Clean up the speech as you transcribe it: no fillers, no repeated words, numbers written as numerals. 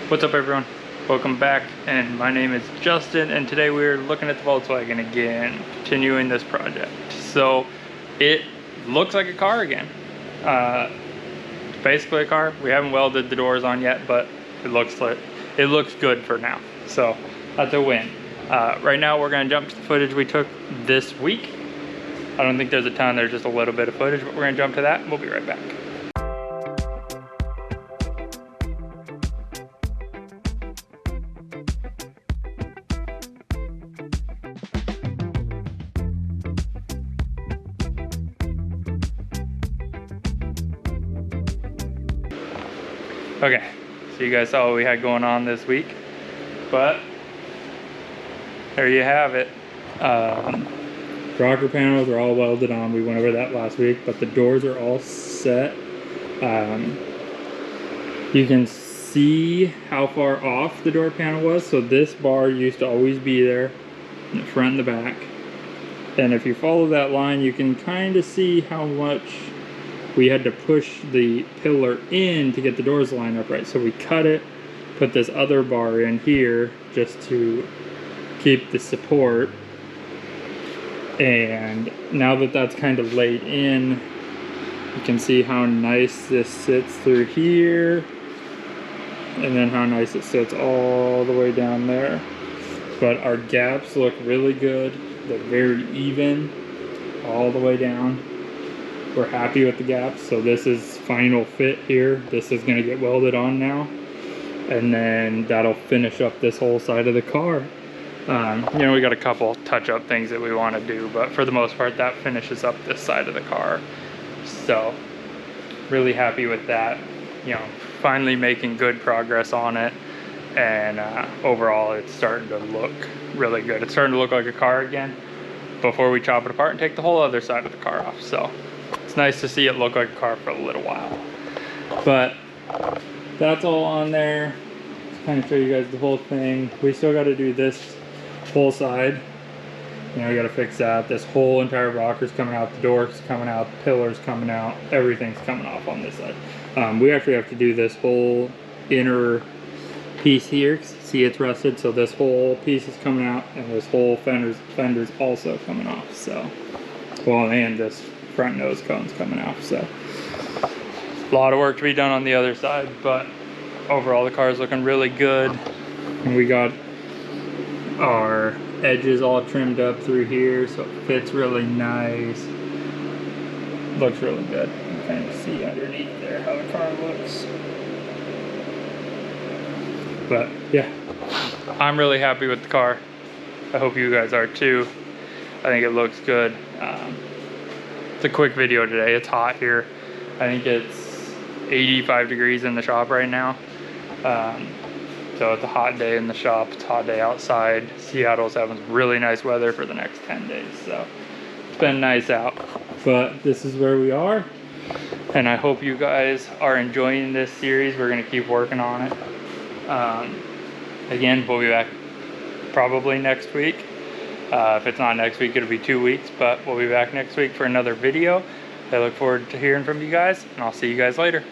What's up everyone? Welcome back, and my name is Justin, and today we're looking at the Volkswagen again, continuing this project. So it looks like a car again. It's basically a car. We haven't welded the doors on yet, but it looks good for now. So that's a win. Right now we're gonna jump to the footage we took this week. I don't think there's a ton, there's just a little bit of footage, but we're gonna jump to that and we'll be right back. Okay, so you guys saw what we had going on this week, but there you have it. Rocker panels are all welded on. We went over that last week, but the doors are all set. You can see how far off the door panel was. So this bar used to always be there in the front and the back. And if you follow that line, you can kind of see how much we had to push the pillar in to get the doors lined up right. So we cut it, put this other bar in here just to keep the support. And now that that's kind of laid in, you can see how nice this sits through here, and then how nice it sits all the way down there. But our gaps look really good. They're very even all the way down. We're happy with the gaps, so this is final fit here. This is gonna get welded on now, and then that'll finish up this whole side of the car. You know, we got a couple touch-up things that we want to do, but for the most part, that finishes up this side of the car. So, really happy with that. You know, finally making good progress on it, and overall, it's starting to look really good. It's starting to look like a car again before we chop it apart and take the whole other side of the car off. So, it's nice to see it look like a car for a little while. But that's all on there. Just kind of show you guys the whole thing. We still got to do this whole side. You know, we got to fix that. This whole entire rocker's coming out, the door's coming out, the pillar's coming out, everything's coming off on this side. We actually have to do this whole inner piece here. See, it's rusted, so this whole piece is coming out, and this whole fender's also coming off. So, well, and this front nose cone's coming off. So, a lot of work to be done on the other side, but overall the car's looking really good. And we got our edges all trimmed up through here, so it fits really nice. Looks really good. You can kind of see underneath there how the car looks. But yeah, I'm really happy with the car. I hope you guys are too. I think it looks good. It's a quick video today. It's hot here. I think it's 85 degrees in the shop right now. So it's a hot day in the shop. It's a hot day outside. Seattle's having really nice weather for the next 10 days. So it's been nice out. But this is where we are. And I hope you guys are enjoying this series. We're going to keep working on it. Again, we'll be back probably next week. If it's not next week, it'll be 2 weeks. But we'll be back next week for another video. I look forward to hearing from you guys. And I'll see you guys later.